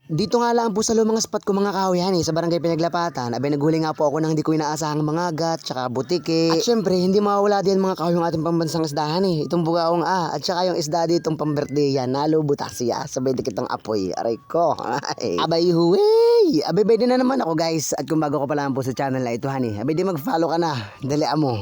Dito nga lang po sa lumang spot ko mga kahoy sa barangay Pinaglapatan, abay naghuli nga po ako ng hindi ko inaasahang mga gat, tsaka butike. At syempre, hindi mawawala din mga kahoy yung ating pambansang isdahan Itong bugaong at tsaka yung isda ditong pambirthday yan, nalo butasya, sabay dikit ng apoy, aray ko. Abay huwey! Abay din na naman ako guys, at kung bago ko pa lang po sa channel na ito abay di mag-follow ka na, dali mo.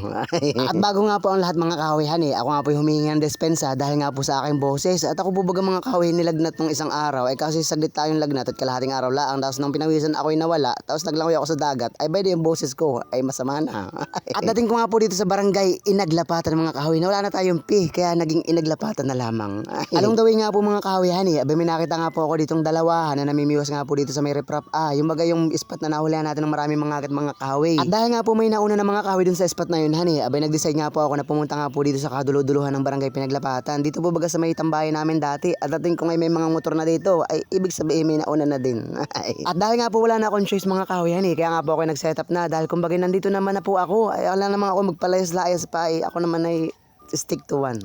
At bago nga po ang lahat mga kahoy ako nga po yung humingi ng despensa dahil nga po sa aking boses. At ako po baga mga kahoy nilagnat nung isang araw, ay kasi saglit tayong lagnat at kalahating araw lang, tapos nung pinawisan ako'y nawala, tapos naglangoy ako sa dagat, ay by the yung boses ko ay masama na. At dating ko nga po dito sa barangay Inaglapatan mga kahoy, na wala na tayong pi, kaya naging Inaglapatan na lamang. Along the way nga po mga kahoy abay may nakita nga po ako ditong dalawa na namimiwas nga po dito sa may reprap yung baga yung spot na nahulihan natin ng maraming mga mga kahoy. At dahil nga po may nauna na mga kahoy dun sa spot na yun abay nag-decide nga po ako na pumunta nga po dito sa kaduluduluhan ng barangay Pinaglapatan. Dito po baga sa may tambayan namin dati, at dating ko ngay may mga motor na dito, ay ibig sabihin may nauna na din. At dahil nga po wala na akong choice mga kahoy kaya nga po ako nag-setup na dahil kumbaga nandito naman na po ako, ay wala naman ako magpalayas-layas pa, ako naman ay stick to one.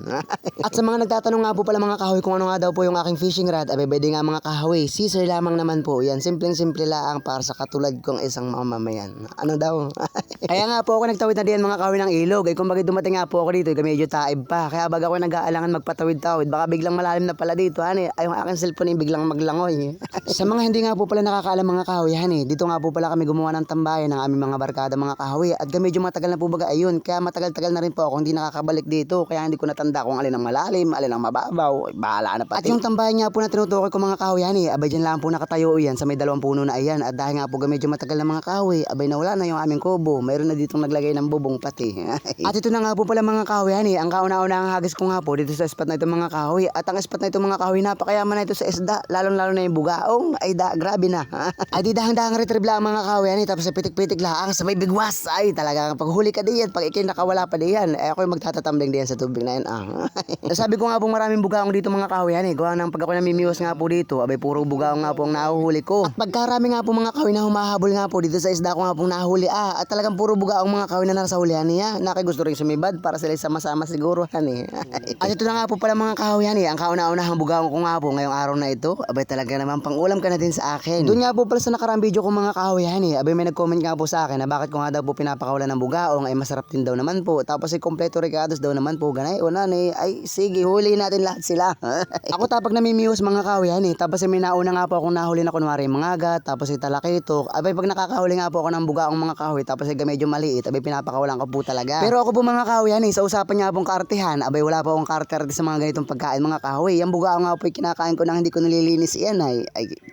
At sa mga nagtatanong nga po pala mga kahoy kung ano nga daw po yung aking fishing rod, abay pwede nga mga kahoy, scissor lamang naman po yan, simpleng-simple lang para sa katulad kong isang mamamayan. Ano daw? Kaya nga po ako nagtawid na diyan mga kahoy ng ilog, ay kumbaga dumating nga po ako dito, medyo taib pa, kaya baga ako nag-aalangan magpatawid-tawid, baka biglang malalim na pala dito ay yung aking cellphone ay biglang maglangoy. Sa mga hindi nga po pala nakakaalam mga kahoy dito nga po pala kami gumawa ng tambayan ng aming mga barkada mga kahoy, at medyo matagal na po baga ayun, kaya matagal-tagal na rin po ako hindi nakakabalik dito, kaya hindi ko natanda kung alin ang malalim, alin ang mababaw, bahala na pati. At yung tambayan nga po na tinutukoy ko mga kahoy abay dyan lang po nakatayo yan sa may dalawang puno na ayan, at dahil nga po medyo matagal na mga kahoy, abay nawala na yung aming kubo, mayroon na ditong naglagay ng bubong pati. At ito na nga po pala mga kahoy ang kauna-una ang hagis ko nga po dito sa spot na ito mga kahoy, at ang spot na ito mga kahoy napakayaman na ito sa isda, lalong-lalo na yung bugaong, ay grabe na. Ay di dahang-dahang retrieve lang mga kahoy tapos sa pitik-pitik lang sa may bigwas, ay talagang paghuli ka diyan, pag ikay nakawala pa diyan, ay ako yung magtatatambling diyan sa tubig na yan. Sabi ko nga po maraming bugaong dito mga kahoy gawa ng pag ako namimiwas nga po dito, abay puro bugaong nga po ang nahuhuli ko. At pagkarami nga po mga kahoy na humahabol nga po dito sa isda ko nga po nahuli at talagang puro bugaong mga kahoy na nasa hulihan niya, gusto rin sumibad para sila sama-sama siguro At ito na nga po pala mga kahoy ang kauna-unahang bugaong ko nga po ngayong araw na ito, abay talaga naman pang ulam ka na din sa akin. Doon nga po pala sa nakaraang video ko mga kahoy abay may nag-comment nga po sa akin na bakit ko nga daw po pinapakawalan ng bugaong, ay masarap din daw naman po, tapos ay kompleto ricados daw naman po ganay o ay sige huli natin lahat sila. Ako tapag namimiwas mga kahoy tapos ay may nauna nga po akong nahuli na kunwari mga agat, tapos ay talakitok, abay pag nakakahuli nga po ako ng bugaong mga kahoy tapos ay medyo maliit, abay pinapakawalan ko po talaga. Pero ako po mga kahoy sa usapan nga pong kaartehan, abay wala po akong kaarte sa mga ganitong pagkain mga kahoy. Yung bugaong nga po ay kinakain ko nang hindi ko nililinis yan ay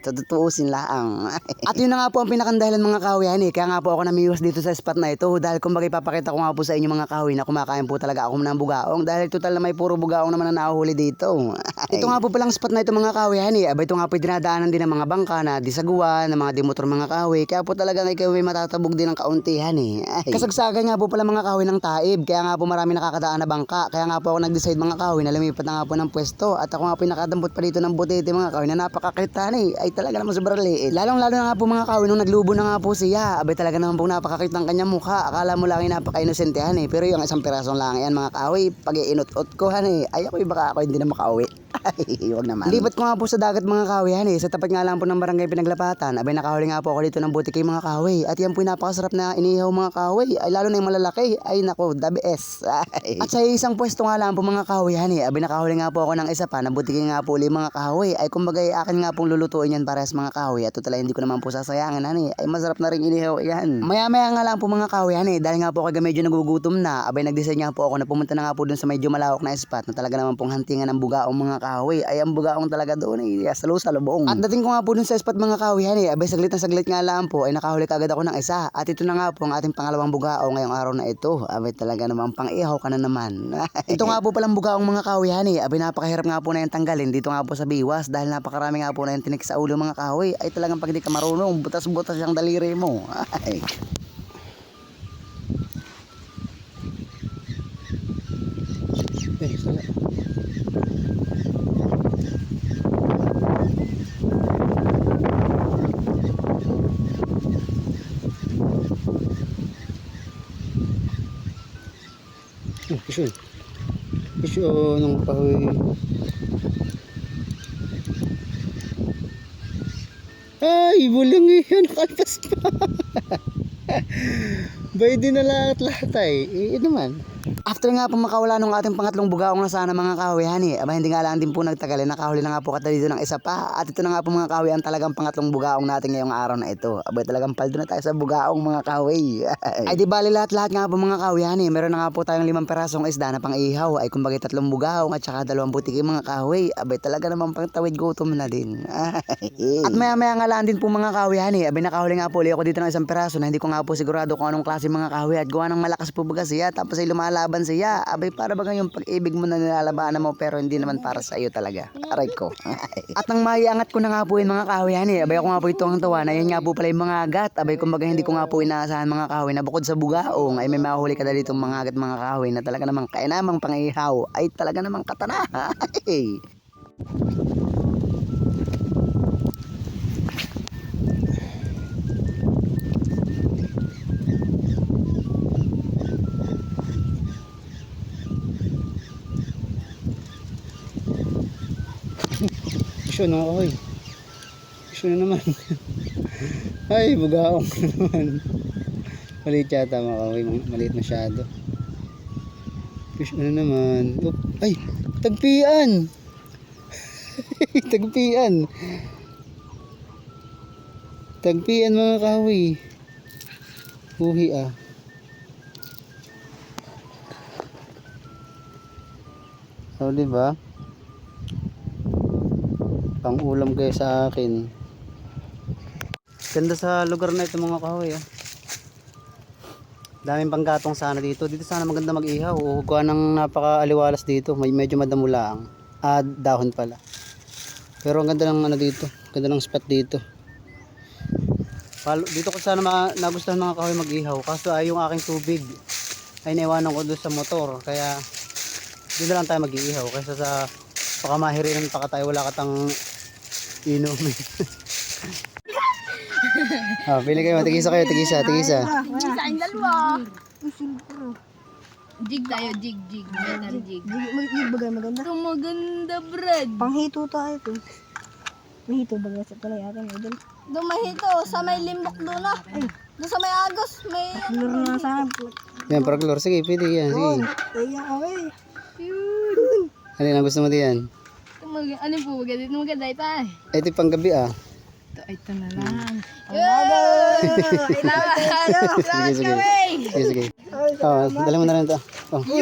tutuusin lang. At yun na nga po ang pinakandahilan mga kahoy kaya nga po ako namimiwas dito sa spot na ito, dahil kumbaga ipapakita ko nga po sa inyo mga kahoy na kumakain po talaga ako ng bugaong, dahil total na may puro bugaong naman na nahuhuli dito. Ito nga po palang spot na ito mga kahoy abay ito nga po dinadaanan din ng mga bangka na disaguan, ng mga dimotor mga kahoy, kaya po talagang ikaw may matatabog din ng kauntihan Kasagsagan nga po pala mga kahoy ng taib, kaya nga po marami nakakadaan na bangka, kaya nga po ako nag-decide mga kahoy na lumipat na nga po ng pwesto, at ako nga po nakadampot pa dito ng butete mga kahoy na napakakita ay talaga naman sobrang liit. Lalong-lalo na nga po mga kahoy nung naglubo na nga po siya, abay talaga naman po napakakit ng kanyang mukha, akala mo lang ay napaka-inosente pero yung isang pirasong lang yan mga kahoy, pag iinot-ot ko ay ako baka ako hindi na makauwi. Huwag naman. Lipat ko nga po sa dagat mga kahoy sa tapat nga lang po ng barangay Pinaglapatan, abay nakahuli nga po ako dito ng butike mga kahoy, at yan po yung napakasarap na inihaw mga kahoy, ay lalo na yung malalaki, ay nako the best. At sa isang pwesto nga lang po mga kahoy abay nakahuli nga po ako ng isa pa na butike nga po ulit mga kahoy, ay kumbaga akin nga pong lulutuin yan para sa mga kahoy, at total hindi ko naman po sasayangin ay masarap na rin inihaw yan. Maya-maya nga lang po mga kahoy dahil nga po ako medyo nagugutom na, abay nag-decide nga po ako na pumunta na nga po dun sa medyo malawak na spot na talaga naman pong hantingan ng bugaong mga kahoy, ay ang bugaong talaga doon salubong. At dating ko nga po dun sa spot mga kahoy abay saglit na saglit nga lang po ay nakahuli kagad ako ng isa, at ito na nga po ang ating pangalawang bugaong ngayong araw na ito, abay talaga naman pang ihaw ka na naman. Ito nga po palang bugaong mga kahoy abay napakahirap nga po na yung tanggalin dito nga po sa biwas, dahil napakarami nga po na yung tinik sa ulo mga kahoy, ay talagang pag di ka marunong butas-butas yung daliri mo. Pisyo ng kahoy. Ay, bulang eh. Nakalpas pa. Pwede na lahat ay. Naman. After nga po makawala nung ating pangatlong bugaong na sana mga kahoy, hani, aba hindi nga lang din po nagtagal, nakahuli na nga po kata dito ng isa pa. At ito na nga po mga kahoy ang talagang pangatlong bugaong natin ngayong araw na ito. Aba talagang paldo na tayo sa bugaong mga kahoy. Ay di bali lahat nga po mga kahoy, hani, meron na nga po tayong 5 perasong isda na pang ihaw. Ay kumbaga 3 bugaong at saka 2 butiki mga kahoy. Aba talaga namang pang tawid gutom na din. At maya nga lang din po mga kahoy, hani, aba nakahuli nga po ulit ako dito ng 1 peraso na hindi ko nga po sigurado kung anong klase mga kahoy at gawa ng malakas po baga siya tapos ay lumalaban siya. Abay para ba yung pag-ibig mo na nilalabanan mo pero hindi naman para sa iyo talaga. Aray ko. At nang maiangat ko na nga po yung mga kahoy, hani, abay ako nga po itong tawa na yan nga po pala yung mga agat. Abay kumbaga hindi ko nga po inaasahan mga kahoy na bukod sa bugaong ay may mahuli ka dali itong mga agat mga kahoy na talaga namang kainamang pangihaw ay talaga namang katana. Isyo na ako eh. Isyo na naman. Ay, bugaong na naman. Maliit yata mga kahoy. Maliit masyado. Isyo na naman. Oop. Ay, tagpian. Tagpian. Tagpian mga kahoy. Uhi ah. So, diba? Pang ulam kayo sa akin. Ganda sa lugar na ito mga kahoy ah. Daming panggatong sana dito. Dito sana maganda mag-ihaw. Gawa ng napaka-aliwalas dito. May medyo madamulaang. Dahon pala. Pero ang ganda ng ano dito. Ganda ng spot dito. Dito ko sana nagustuhan mga kahoy mag-ihaw. Kaso ay yung aking tubig ay naiwanan ko doon sa motor. Kaya dito lang tayo mag-ihaw. Kaysa sa baka mahirinan pa ka tayo. Wala ka tang inumin. Pili kayo. Tigisa kayo. Tigisa. Isa ang dalawa. Jig tayo, jig. Metal jig. Maganda. Ito maganda, Brad. Panghito tayo ito. Mahito ba sa talay atin? Dumahito, sa may limbok doon ah. Doon sa may agos, may... Luro na sa akin. Yan, para klor. Sige, pwede yan. Sige. Ayan kami. Alin ang gusto mo diyan? Ano po, maganda ito maganda ito eh. Ito yung panggabi ah. Ito na lang. Sige, sige. Sige, sige. Dala mo na rin ito. Paldo!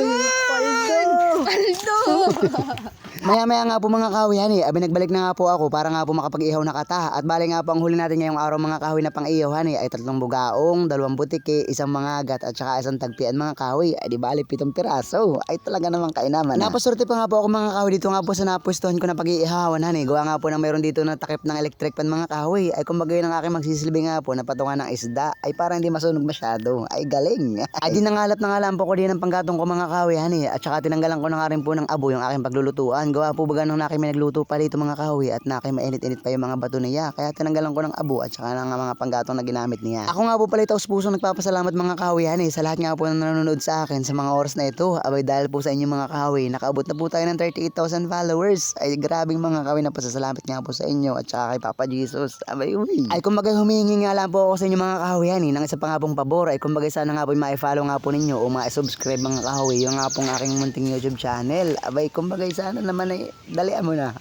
Maya nga po mga kahoy, hani, abi nagbalik na nga po ako para nga po makapag-ihaw na kata. At bali nga po ang huli natin ngayong araw mga kahoy na pang-ihaw, hani, ay 3 bugaong, 2 butiki, 1 mga agat at saka 1 tagpian mga kahoy. Ay di bali 7 piraso. Ay talaga namang kainaman. Napasorte pa nga po ako mga kahoy dito nga po sa napwestuhan ko na pag-iihawan, hani. Gawa nga po na mayroon dito na takip ng electric pan mga kahoy. Ay kumbaga yun ang aking magsisilbi nga po na patungan ng isda. Ay para hindi masunog masyado. Ay galing. Ay dinangalap na nga lang po ko din ng panggatong ko mga kahoy, hani. At saka tinanggalan ko na nga rin po ng abo yung aking paglulutuan. Gawa po baga nung naki may nagluto pa dito mga kahoy at naki mainit-init pa yung mga bato niya. Kaya tinanggalan ko ng abo at saka ng mga panggatong na ginamit niya. Ako nga po pala ito puso nagpapasalamat mga kahoy, hani, sa lahat nga po na nanonood sa akin sa mga oras na ito. Abay dahil po sa inyo mga kahoy, nakaabot na po tayo ng 38,000 followers. Ay grabing mga kahoy na pasasalamat nga po sa inyo at saka kay Papa Jesus. Abay uy. Ay kumbaga humingi nga lang po ako sa inyo mga kahoy, hani, ng isa pa nga pong pabor. Ay kumbaga sana nga po ma-follow nga po ninyo o ma-subscribe mga kahoy yung nga pong aking munting YouTube channel. Abay kumbaga sana naman ay dalian mo na.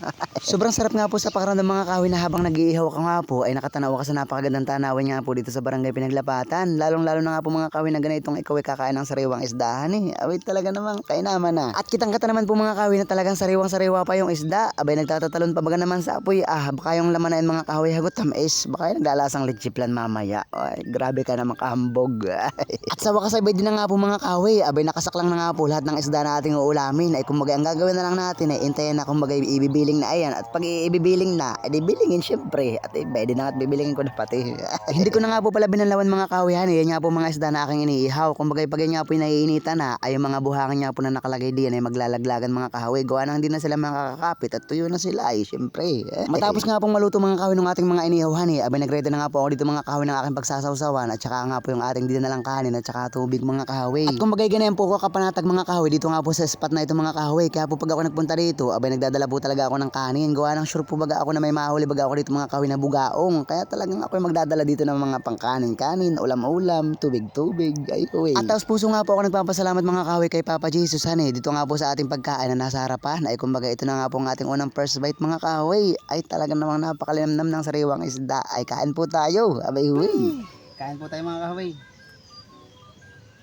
Sobrang sarap nga po sa pakiramdam mga kahoy na habang nag-iihaw ka nga po ay nakatanaw ka sa napakagandang tanawin nga po dito sa barangay Pinaglapatan. Lalong-lalo na nga po mga kahoy na ganitong ikaw ay kakain ng sariwang isdahan eh. Abay talaga namang kainaman na. At kitang-kita naman po mga kahoy na talagang sariwang-sariwa pa yung isda. Abay nagtatatalon pa baga naman sa apoy. Baka yung laman na yun mga kahoy hagot tamis. Baka yung naglalasang lechiplan mamaya. Ay, grabe ka naman kahambog. At sa wakas ay din na nga po mga kahoy. Abay nakasaklang na nga po lahat ng isda na ating uulamin. Ay kumbaga ang gagawin na lang natin ay intayin na kumbaga ibibiling na ayan. At pag ibibiling na, edi bilingin syempre. At pwede na at bibilingin ko na pati. Hindi ko na nga po pala binalawan mga kahoy, yan nga po mga isda na aking iniihaw. Kumbaga pag yan nga po naiinitan na, ay yung mga buhangin nga po na nakalagay diyan ay maglalaglagan mga kahoy. Gawa na hindi na sila makakakapit at tuyo na sila ay syempre. Matapos nga pong maluto mga kahoy ng ating mga iniihawan abay nagready na nga po ako dito mga kahoy ng aking pagsasawsawan at saka nga po yung ating dinalang kanin at saka tubig mga kahoy. At kumbaga ganyan po ko kapanatag mga kahoy dito nga po sa spot na ito mga kahoy. Kaya po pag ako nagpunta dito ito, abay nagdadala po talaga ako ng kanin. Gawa ng sure po baga ako na may mahuli baga ako dito mga kahoy na bugaong. Kaya talagang ako yung magdadala dito ng mga pangkanin-kanin, ulam-ulam, tubig-tubig, ay uwi. At taos puso nga po ako nagpapasalamat mga kahoy kay Papa Jesus dito nga po sa ating pagkain na nasa harapan. Ay kumbaga ito na nga po ang ating unang first bite mga kahoy. Ay talagang namang napakalinamnam ng sariwang isda. Ay kain po tayo, abay uwi. Kain po tayo mga kahoy.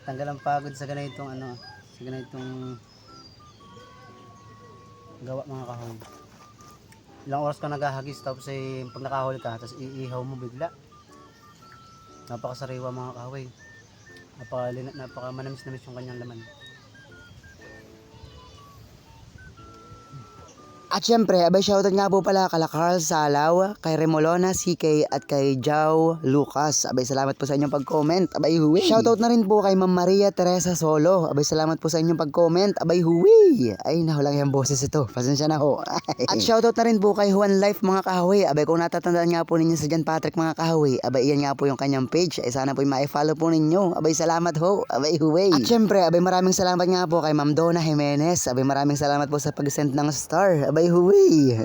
Tanggal ang pagod sa ganitong sa ganitong gawa mga kahoy. Ilang oras ka naghahagis tapos pag nakahuli ka tapos iihaw mo bigla. Napakasariwa mga kahoy. Napaka manamis-namis yung kanyang laman. At syempre, abay shoutout nga po pala kala Carl Salaw, kay Remolona CK at kay Jao Lucas. Abay salamat po sa inyong pag-comment. Abay huwi. Shoutout na rin po kay Ma'am Maria Teresa Solo. Abay salamat po sa inyong pag-comment. Abay huwi. Ay nahulang yung boses ito. Pasensya na ho. At shoutout na rin po kay Juan Life mga kahoy. Abay kung natatandaan nga po ninyo sa John Patrick mga kahoy. Abay iyan nga po yung kanyang page. Ay sana po ma-follow po ninyo. Abay salamat ho. Abay huwi. At syempre, abay maraming salamat nga po kay Ma'am Donna Jimenez. Abay maraming salamat po sa pag-send ng star. Abay huwi.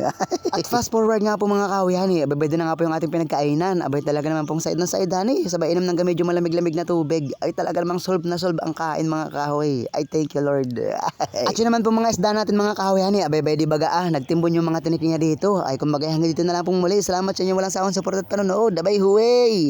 At fast forward nga po mga kahoy abay doon na nga po yung ating pinagkainan. Abay talaga naman pong side ng side sabay inom ng medyo malamig-lamig na tubig. Ay talaga namang solve na solve ang kain mga kahoy. Ay thank you Lord. At yun naman po mga isda natin mga kahoy abay di baga nagtimbon yung mga tinik niya dito. Ay kumbaga hanggang dito na lang pong muli. Salamat sa inyo walang sawang support at panonood. Abay huwi.